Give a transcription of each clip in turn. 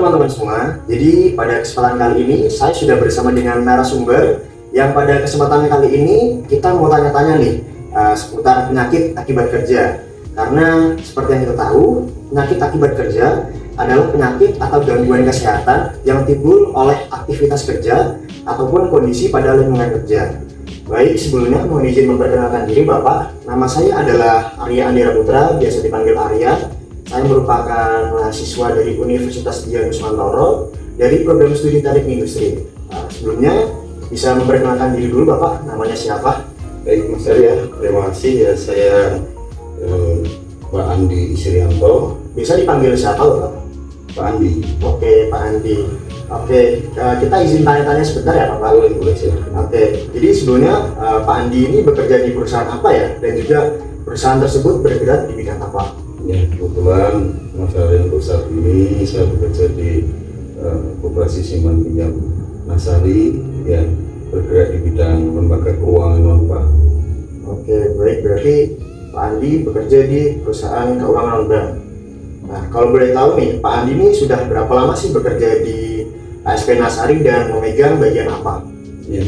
teman-teman semua, jadi pada kesempatan kali ini saya sudah bersama dengan narasumber yang pada kesempatan kali ini kita mau tanya-tanya nih seputar penyakit akibat kerja. Karena seperti yang kita tahu, penyakit akibat kerja adalah penyakit atau gangguan kesehatan yang timbul oleh aktivitas kerja ataupun kondisi pada lingkungan kerja. Baik, sebelumnya mohon izin memperkenalkan diri Bapak. Nama saya adalah Arya Andira Putra, biasa dipanggil Arya. Saya merupakan mahasiswa dari Universitas Dian Nuswantoro dari program studi teknik industri. Sebelumnya bisa memperkenalkan diri dulu Bapak, namanya siapa? Baik Mas Arya, terima kasih ya. Saya Pak Andi Isrianto. Bisa dipanggil siapa Bapak? Pak Andi. Oke, Pak Andi. Oke, kita izin tanya-tanya sebentar ya Bapak? Boleh silakan. Oke, jadi sebelumnya Pak Andi ini bekerja di perusahaan apa ya? Dan juga perusahaan tersebut bergerak di bidang apa? Ya, kebetulan Mas Arya untuk saat ini saya bekerja di Koperasi Simpan Pinjam Nasari yang bergerak di bidang lembaga keuangan non-bank. Oke, baik, berarti Pak Andi bekerja di perusahaan keuangan non-bank. Nah, kalau boleh tahu nih, Pak Andi ini sudah berapa lama sih bekerja di ASP Nasari dan memegang bagian apa? Ya,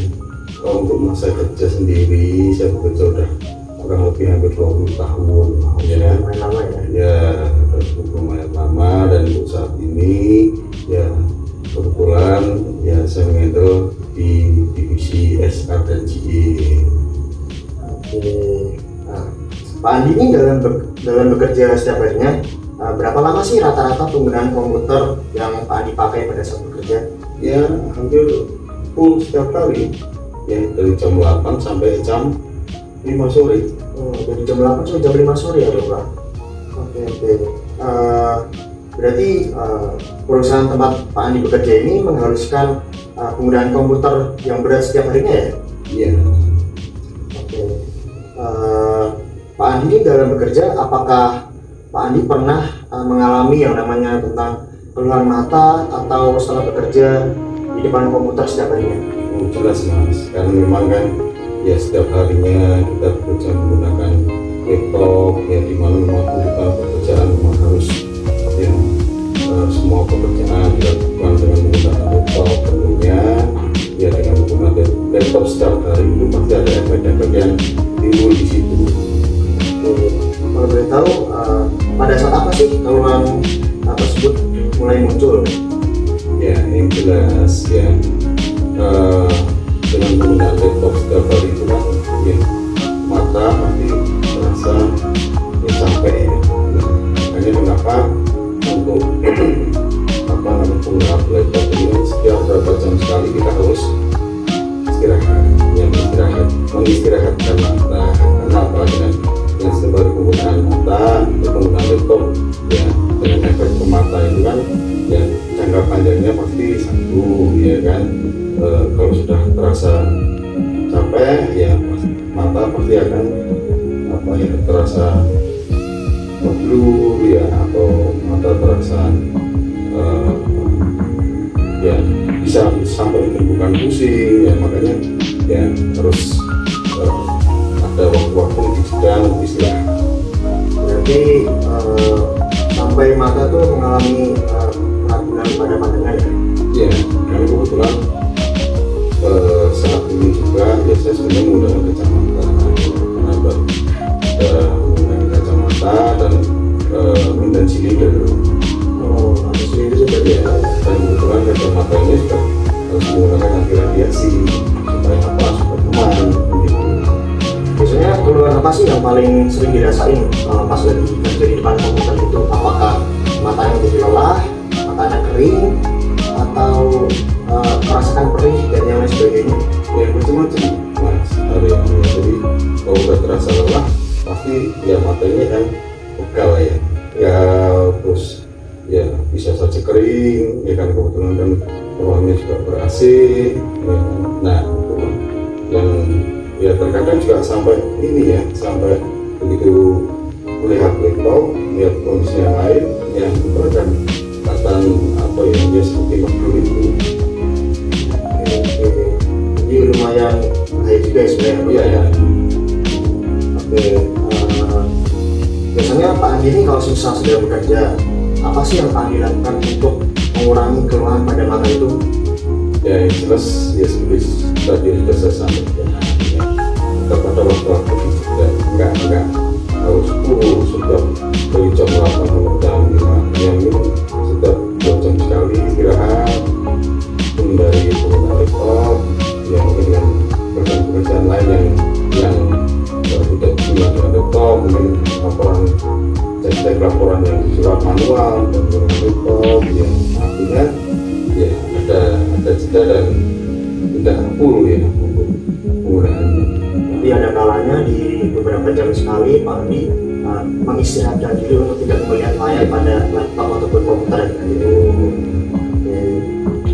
kalau untuk masa kerja sendiri saya bekerja udah kurang lebih hampir 20 tahun. Ya, Lumayan lama ya? Ya, lumayan lama, dan untuk saat ini ya kebetulan ya saya menghandle di divisi SR dan GE. Oke, nah, Pak Andi ini dalam bekerja setiap harinya berapa lama sih rata-rata penggunaan komputer yang Pak Andi pakai pada saat bekerja? Ya, hampir full setiap hari ya, dari jam 8 sampai jam 5 sore. Dari jam 8 sampai jam 5 sore ya Pak? Oke. Berarti perusahaan tempat Pak Andi bekerja ini mengharuskan penggunaan komputer yang berat setiap harinya ya? Iya. Oke. Pak Andi ini dalam bekerja, apakah Pak Andi pernah mengalami yang namanya tentang keluhan mata atau setelah bekerja di depan komputer setiap harinya? Jelas Mas, karena memang kan ya setiap harinya kita bekerja menggunakan laptop ya, dimana memang kebutuhan pekerjaan memang harus ya, semua pekerjaan dilakukan dengan menggunakan laptop. Tentunya ya dengan menggunakan laptop setiap hari itu pasti ada efek-efek yang timbul di situ. Kalau boleh tahu pada saat apa sih keluhan tersebut mulai muncul? Ya, yang jelas ya dengan menggunakan laptop setiap hari itu kan ya mata pasti terasa ya capek ya. Hanya kenapa untuk penggunaan laptop ini setiap berapa jam sekali kita harus istirahat, mengistirahatkan mata. Karena apa, dengan sembari penggunaan mata atau penggunaan laptop ya, dengan efek ke mata itu kan ya jangka panjangnya pasti satu ya kan. Kalau sudah terasa capek ya mata pasti akan terasa blur ya, atau mata terasa ya bisa sampai menimbulkan pusing ya. Makanya ya harus ada waktu-waktu di sedang istirahat. Berarti sampai mata tuh mengalami keraguan pada pandangan ya? Ya, karena kebetulan saat ini juga biasanya sebenarnya menggunakan kacamata. Kenapa? Menggunakan kacamata dan dan silinder. Ada silinder juga ya? Dan kebetulan kacamata ini juga harus menggunakan anti radiasi supaya supaya aman gitu. Biasanya keluhan apa sih yang paling sering dirasain pas lagi kerja di depan komputer itu? Apakah matanya jadi lelah, matanya kering, atau merasakan perih dan yang lain sebagainya? Ya macam-macam Mas Arya. Jadi kalau udah terasa lelah pasti ya matanya kan pegal ya, terus ya bisa saja kering ya kan, kebetulan kan ruangnya juga ber-AC ya. Nah yang ya terkadang juga sampai ini ya, sampai begitu melihat laptop, lihat kondisi yang lain yang terkadang kelihatan dia seperti makhluk itu. Jadi lumayan bahaya juga ya sebenarnya. Iya ya. Oke, biasanya Pak Andi ini kalau susah sedang bekerja, apa sih yang Pak Andi lakukan untuk mengurangi keluhan pada mata itu? Ya yang jelas ya seperti tadi sudah saya sampaikan ya, kita pada waktu-waktu juga enggak harus sudah dari jam 8 sampai jam 5 yang ini sudah 2 jam sekali istirahat, hindari penggunaan laptop yang mungkin dengan pekerjaan-pekerjaan lain yang tidak menggunakan laptop, mungkin cek laporan yang surat manual dan menggunakan laptop yang artinya ya ada jeda dan tidak full ya untuk penggunaannya. Jadi ada kalanya di beberapa jam sekali Pak Andi mengistirahatkan diri untuk tidak melihat layar pada laptop ataupun komputer gitu. Oke.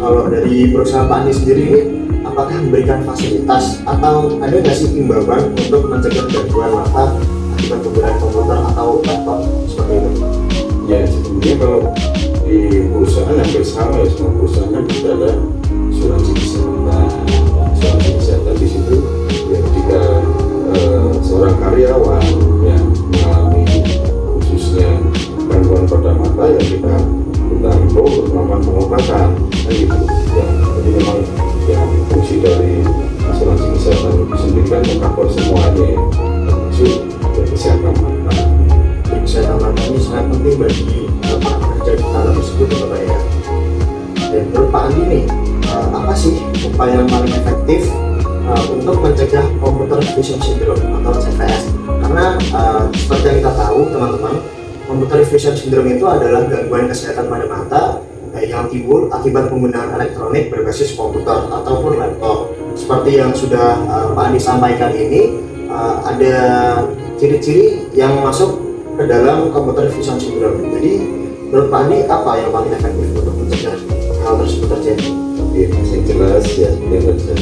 Kalau dari perusahaan Pak Andi sendiri ini, apakah memberikan fasilitas atau ada nggak sih imbauan untuk mencegah gangguan mata akibat penggunaan komputer atau laptop seperti itu? Ya sebetulnya kalau di perusahaan hampir sama ya, semua perusahaan kan kita ada asuransi kesehatan. Asuransi kesehatan di situ ya ketika seorang karyawan yang mengalami khususnya gangguan pada mata ya kita himbau untuk melakukan pengobatan kan gitu ya. Jadi memang ya fungsi dari asuransi kesehatan itu sendiri kan mengcover semuanya ya, termasuk ya, kesehatan mata. Kesehatan mata ini sangat penting bagi para pekerja di dalam tersebut ya Pak ya. Dan menurut Pak Andi nih, apa sih upaya yang paling efektif untuk mencegah computer vision syndrome atau CVS? Karena seperti yang kita tahu teman-teman, computer vision syndrome itu adalah gangguan kesehatan pada mata yang timbul akibat penggunaan elektronik berbasis komputer ataupun laptop. Seperti yang sudah Pak Andi sampaikan ini, ada ciri-ciri yang masuk ke dalam computer vision syndrome. Jadi menurut Pak Andi apa yang paling efektif untuk mencegah hal tersebut terjadi? Ya, yang jelas ya seperti yang saya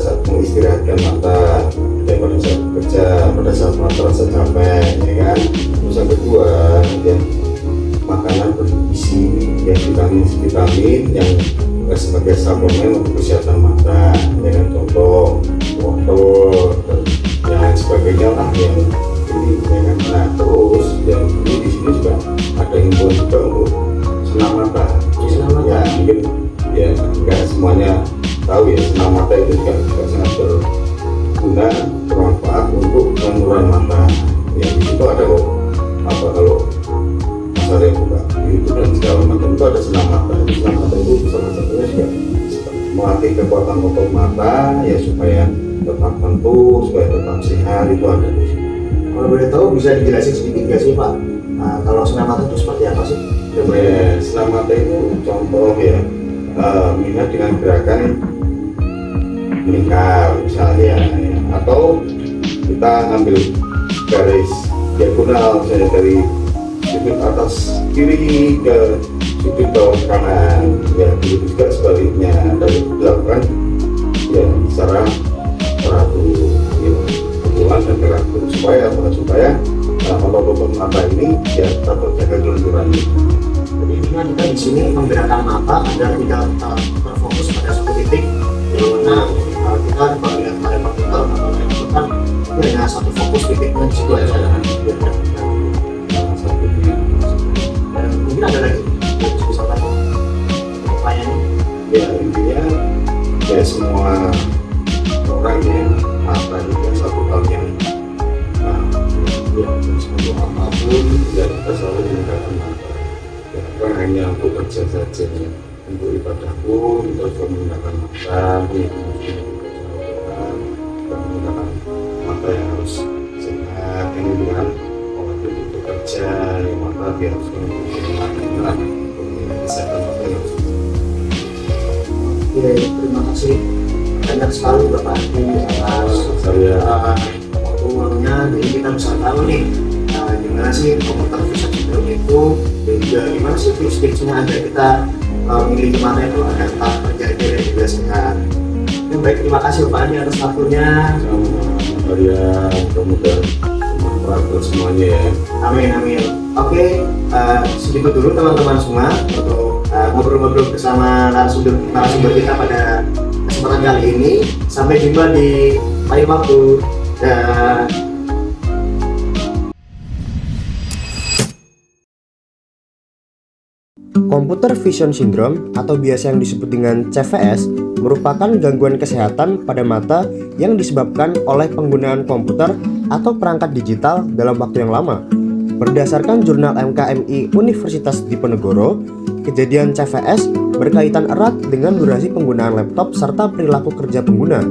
sampaikan, mengistirahatkan mata dan pada saat bekerja, pada saat mata rasa capek ya kan. Terus yang kedua ya makanan bergizi ya, vitamin yang sebagai suplemen untuk kesehatan mata ya kan, contoh wortel dan yang lain sebagainya lah yang ini ya kan. Nah terus yang ini di sini juga ada himbauan juga untuk senam mata. Ya mungkin ya nggak semuanya tahu ya, senam mata itu juga sangat berguna, bermanfaat untuk penurunan mata. Ya di situ ada kok apa kalau saya buka YouTube dan segala macam itu ada senam mata. Senam mata itu salah satunya juga melatih kekuatan otot mata ya supaya tetap tentu, supaya tetap sehat, itu ada di sini. Kalau boleh tahu bisa dijelasin sedikit nggak sih Pak? Kalau senam mata itu seperti apa sih? Ya, senam mata itu contoh ya, minat dengan gerakan melingkar misalnya ya. Atau kita ambil garis diagonal misalnya dari sudut atas kiri ke sudut bawah kanan ya, begitu juga sebaliknya, dan dilakukan ya secara teratur ya, kebetulan dan teratur supaya otot mata ini ya tetap terjaga kelenturannya. Jadi intinya kita di sini menggerakkan mata agar tidak berfokus pada satu titik, di mana kita kalau lihat pada komputer atau laptop kan hanya satu fokus titiknya di situ aja kan. Dan mungkin ada lagi yang bisa tahu upayanya. Ya intinya ya semua orang yang mata juga satu hal yang ya untuk apapun ya kita selalu menggunakan mata ya, bukan hanya untuk kerja saja ya. Untuk ibadah pun kita juga menggunakan mata, menggunakan mata yang harus sehat, yang menggunakan waktu untuk bekerja yang mata dia harus menggunakan kesehatan mata yang harus. Oke, terima kasih banyak sekali Bapak Andi atas waktunya. Jadi kita bisa tahu nih gimana sih computer vision syndrome itu, dan juga gimana sih tips-tipsnya agar kita memiliki mata yang agar tetap terjaga dan juga sehat. Oke, baik, terima kasih Bapak Andi atas waktunya. Ya mudah-mudahan bermanfaat buat semuanya ya. Amin amin. Oke, segitu dulu teman-teman semua untuk ngobrol-ngobrol bersama narasumber kita pada kesempatan kali ini. Sampai jumpa di lain waktu. Computer Vision Syndrome atau biasa yang disebut dengan CVS merupakan gangguan kesehatan pada mata yang disebabkan oleh penggunaan komputer atau perangkat digital dalam waktu yang lama. Berdasarkan jurnal MKMI Universitas Diponegoro, kejadian CVS berkaitan erat dengan durasi penggunaan laptop serta perilaku kerja pengguna.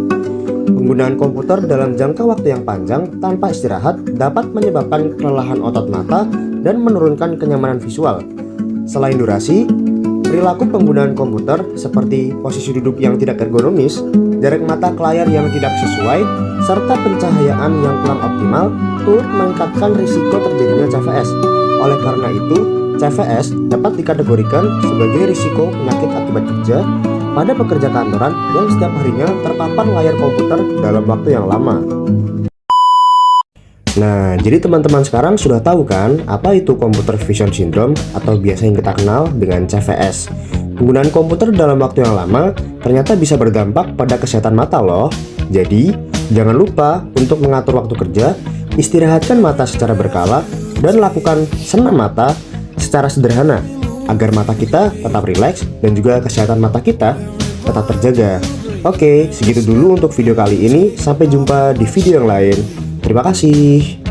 Penggunaan komputer dalam jangka waktu yang panjang tanpa istirahat dapat menyebabkan kelelahan otot mata dan menurunkan kenyamanan visual. Selain durasi, perilaku penggunaan komputer seperti posisi duduk yang tidak ergonomis, jarak mata ke layar yang tidak sesuai, serta pencahayaan yang kurang optimal turut meningkatkan risiko terjadinya CVS. Oleh karena itu, CVS dapat dikategorikan sebagai risiko penyakit akibat kerja pada pekerja kantoran yang setiap harinya terpapar layar komputer dalam waktu yang lama. Nah, jadi teman-teman sekarang sudah tahu kan apa itu Computer Vision Syndrome atau biasa yang kita kenal dengan CVS. Penggunaan komputer dalam waktu yang lama ternyata bisa berdampak pada kesehatan mata loh. Jadi, jangan lupa untuk mengatur waktu kerja, istirahatkan mata secara berkala, dan lakukan senam mata secara sederhana agar mata kita tetap rileks dan juga kesehatan mata kita tetap terjaga. Oke, segitu dulu untuk video kali ini. Sampai jumpa di video yang lain. Terima kasih.